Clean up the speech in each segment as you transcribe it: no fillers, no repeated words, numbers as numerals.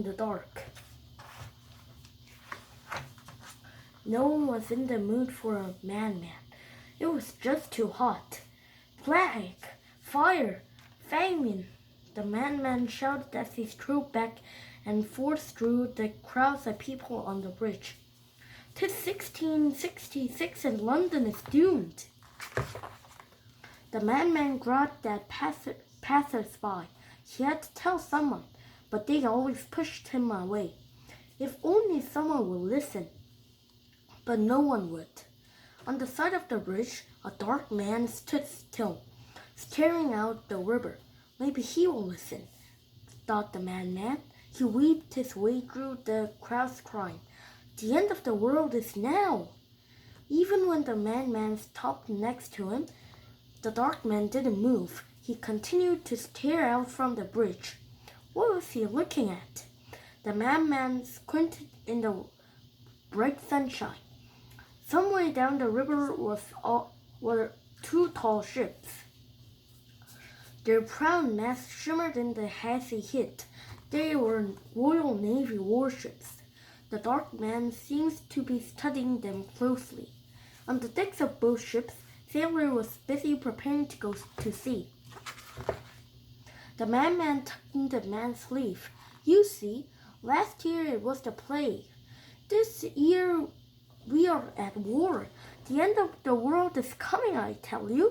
in the dark. No one was in the mood for a man-man. It was just too hot. Plague, fire, famine. The man-man shouted as he strode back and forth through the crowds of people on the bridge. "'Tis 1666 and London is doomed." The man-man grabbed at passers-by. He had to tell someone, but they always pushed him away. If only someone would listen. But no one would. On the side of the bridge, a dark man stood still, staring out the river. Maybe he will listen, thought the man-man. He weaved his way through the crowds crying, "The end of the world is now!" Even when the man-man stopped next to him, the dark man didn't move. He continued to stare out from the bridge. What was he looking at? The man-man squinted in the bright sunshine. Some way down the river were two tall ships. Their proud masts shimmered in the hazy heat. They were Royal Navy warships. The dark man seems to be studying them closely. On the decks of both ships, sailor was busy preparing to go to sea. The man tugged the man's sleeve. "You see, last year it was the plague. This year we are at war. The end of the world is coming, I tell you."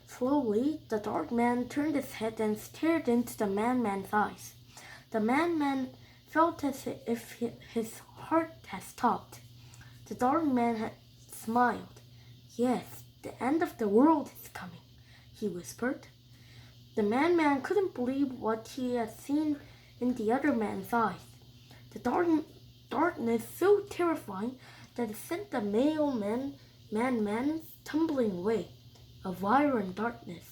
Slowly, the dark man turned his head and stared into the man-man's eyes. The man-man felt as if his heart had stopped. The dark man had smiled. "Yes, the end of the world is coming," he whispered. The man-man couldn't believe what he had seen in the other man's eyes. The darkness so terrifying that it sent the male man tumbling away. A violent darkness.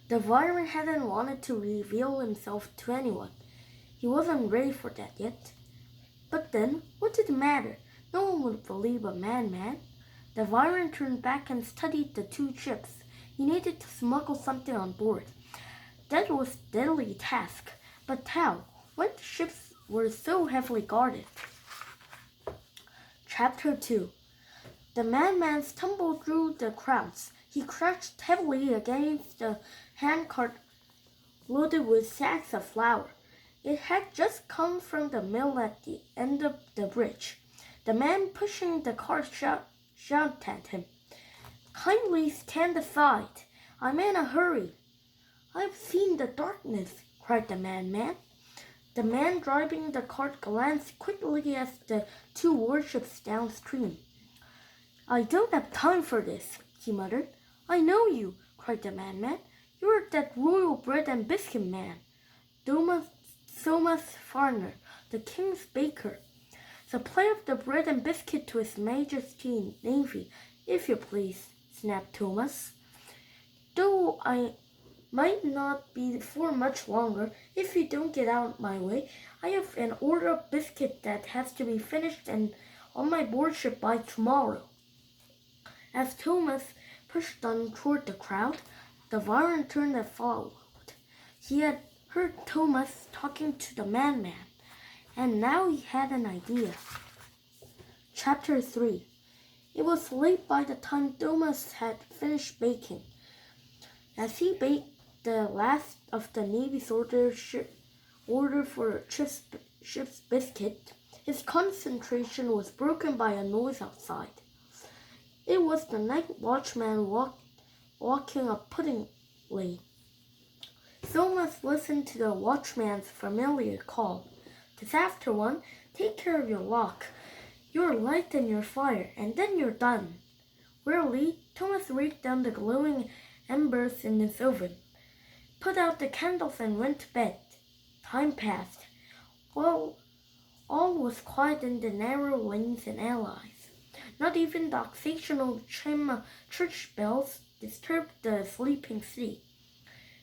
The Viren hadn't wanted to reveal himself to anyone. He wasn't ready for that yet. But then, what did it matter? No one would believe a man. The Viren turned back and studied the two ships. He needed to smuggle something on board. That was a deadly task. But how, when the ships were so heavily guarded? Chapter 2. The man stumbled through the crowds. He crashed heavily against the handcart loaded with sacks of flour. It had just come from the mill at the end of the bridge. The man pushing the cart shouted at him, "Kindly stand aside. I'm in a hurry." "I've seen the darkness," cried the man. The man driving the cart glanced quickly at the two warships downstream. "I don't have time for this," he muttered. "I know you," cried the man. "You're that royal bread and biscuit man, Thomas Farner, the king's baker. Supply of the bread and biscuit to His Majesty Navy, if you please," snapped Thomas. "Though I might not be for much longer, if you don't get out my way, I have an order of biscuit that has to be finished and on my board ship by tomorrow." As Thomas pushed on toward the crowd, the Viren turned and followed. He had heard Thomas talking to the man, and now he had an idea. Chapter 3. It was late by the time Thomas had finished baking. As he baked the last of the Navy's order for ship's biscuit, his concentration was broken by a noise outside. It was the night watchman walking a pudding lane. Thomas listened to the watchman's familiar call. "This after one, take care of your lock, your light and your fire, and then you're done." Wearily, Thomas raked down the glowing embers in his oven, put out the candles and went to bed. Time passed. Well, all was quiet in the narrow lanes and alleys. Not even the occasional chime of church bells disturbed the sleeping city.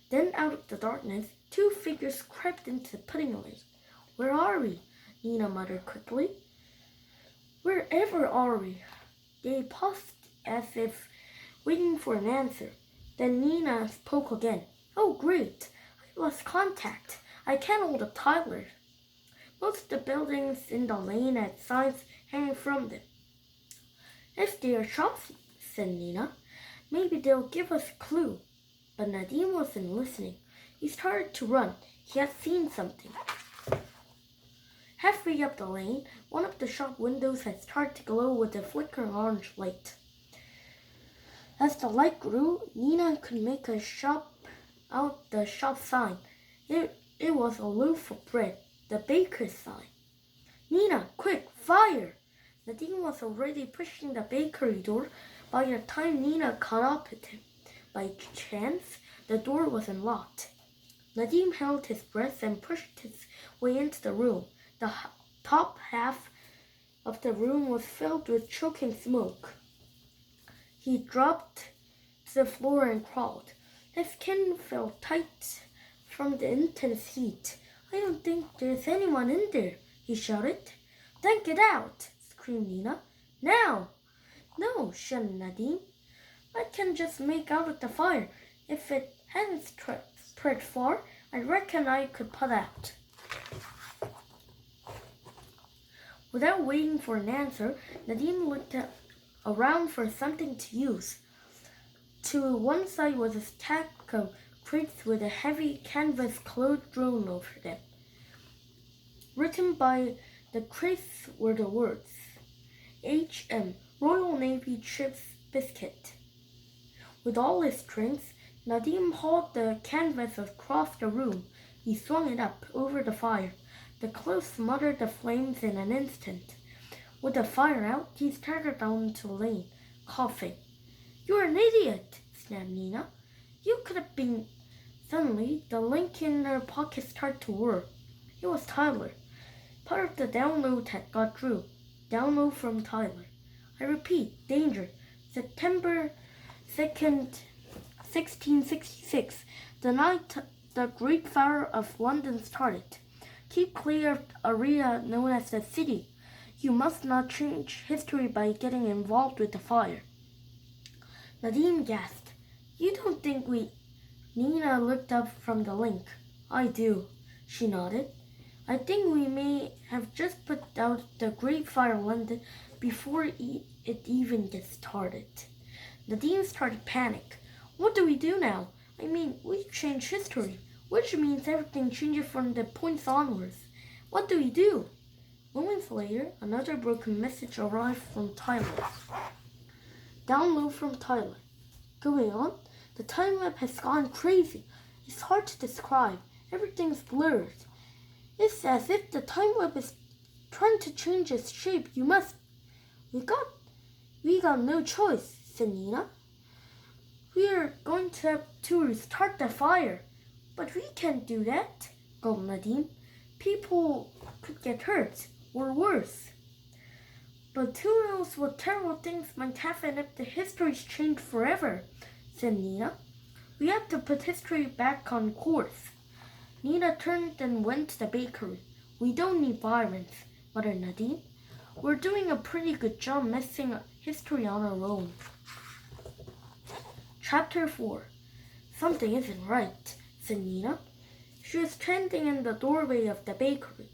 Then out of the darkness, two figures crept into the pudding lane. "Where are we?" Nina muttered quickly. "Wherever are we?" They paused as if waiting for an answer. Then Nina spoke again. "Oh, great! I lost contact. I can't hold up Tyler." Most of the buildings in the lane had signs hanging from them. If they are shops, said Nina, maybe they'll give us a clue. But Nadim wasn't listening. He started to run. He had seen something. Halfway up the lane, one of the shop windows had started to glow with a flickering orange light. As the light grew, Nina could make out the shop sign. It was a loaf of bread, the baker's sign. Nina, quick, fire! Nadim was already pushing the bakery door by the time Nina caught up with him. By chance, the door was unlocked. Nadim held his breath and pushed his way into the room. The top half of the room was filled with choking smoke. He dropped to the floor and crawled. His skin felt tight from the intense heat. I don't think there's anyone in there, he shouted. Then get out, screamed Nina. Now! No, shouted Nadim. I can just make out with the fire. If it hadn't spread far, I reckon I could put out. Without waiting for an answer, Nadim looked around for something to use. To one side was a stack of crates with a heavy canvas cloth drawn over them. Written by the crates were the words, H.M. Royal Navy Chips Biscuit. With all his strength, Nadim hauled the canvas across the room. He swung it up over the fire. The cloth smothered the flames in an instant. With the fire out, he staggered down into the lane, coughing. You're an idiot, snapped Nina. You could have been... Suddenly, the link in her pocket started to whir. It was Tyler. Part of the download had got through. Download from Tyler. I repeat, danger. September 2nd, 1666, the night the Great Fire of London started. Keep clear of the area known as the City. You must not change history by getting involved with the fire. Nadim gasped. You don't think we... Nina looked up from the link. I do, she nodded. I think we may have just put out the Great Fire of London before it even gets started. Nadim started panic. What do we do now? I mean, we changed history, which means everything changes from the points onwards. What do we do? Moments later, another broken message arrived from Tyler. Download from Tyler. Going on, the time map has gone crazy. It's hard to describe. Everything's blurred. It's as if the time web is trying to change its shape. We got no choice, said Nina. We are going to have to restart the fire. But we can't do that, gulped Nadim. People could get hurt, or worse. But who knows what terrible things might happen if the history's changed forever, said Nina. We have to put history back on course. Nina turned and went to the bakery. We don't need violence, muttered Nadim. We're doing a pretty good job messing up history on our own. Chapter 4. Something isn't right, said Nina. She was standing in the doorway of the bakery.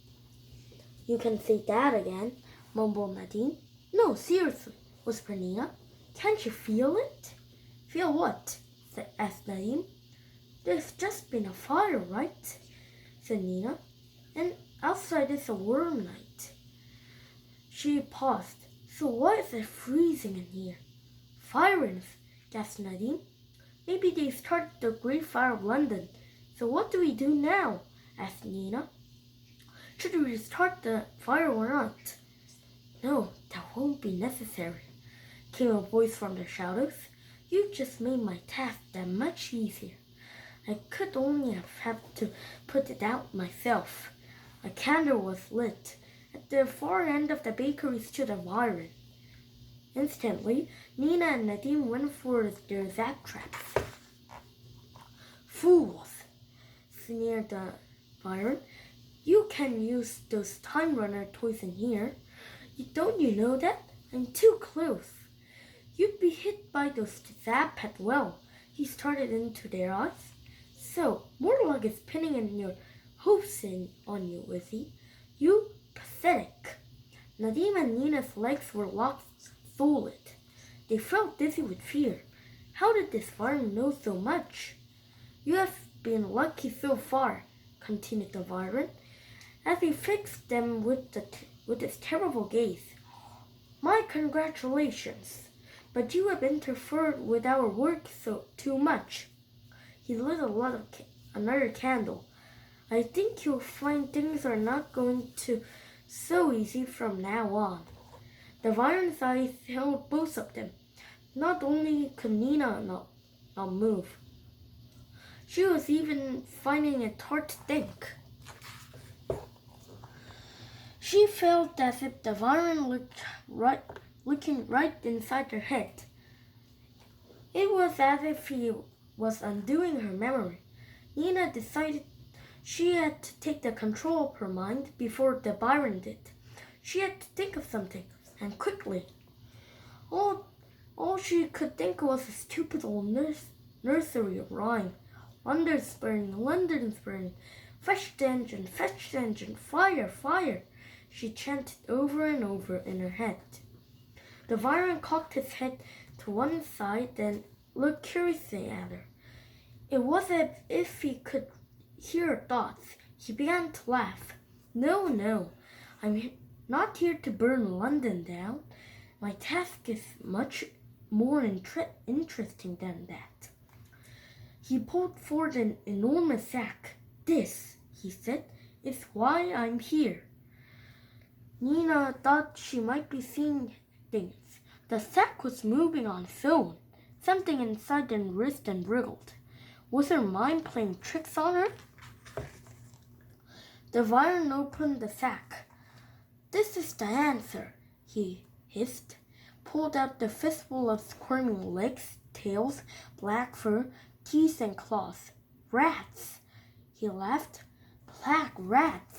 You can say that again, mumbled Nadim. No, seriously, whispered Nina. Can't you feel it? Feel what? asked Nadim. There's just been a fire, right? Said Nina. And outside it's a warm night. She paused. So why is it freezing in here? Fires, gasped Nadim. Maybe they started the Great Fire of London. So what do we do now? Asked Nina. Should we restart the fire or not? No, that won't be necessary, came a voice from the shadows. You just made my task that much easier. I could only have had to put it out myself. A candle was lit. At the far end of the bakery stood a Byron. Instantly, Nina and Nadim went for their zap traps. Fools, sneered the Byron. You can use those time runner toys in here. Don't you know that? I'm too close. You'd be hit by those zap as well. He started into their eyes. So, more luck is pinning in your hopes on you, is he? You pathetic. Nadim and Nina's legs were locked solid. They felt dizzy with fear. How did this Viren know so much? You have been lucky so far, continued the Viren, as he fixed them with his terrible gaze. My congratulations, but you have interfered with our work too much. He lit another candle. I think you'll find things are not going to so easy from now on. The Viren's eyes held both of them. Not only could Nina not move, she was even finding it hard to think. She felt as if the Viren looking right inside her head. It was as if he was undoing her memory. Nina decided she had to take the control of her mind before the Viren did. She had to think of something, and quickly. All she could think was a stupid old nursery rhyme. London's burning, fetch the engine, fire, fire, she chanted over and over in her head. The Viren cocked his head to one side, then looked curiously at her. It was as if he could hear her thoughts. He began to laugh. No, I'm not here to burn London down. My task is much more interesting than that. He pulled forward an enormous sack. This, he said, is why I'm here. Nina thought she might be seeing things. The sack was moving on its own. Something inside her wrist and wriggled. Was her mind playing tricks on her? The Viren opened the sack. This is the answer, he hissed. Pulled out the fistful of squirming legs, tails, black fur, teeth and claws. Rats, he laughed. Black rats.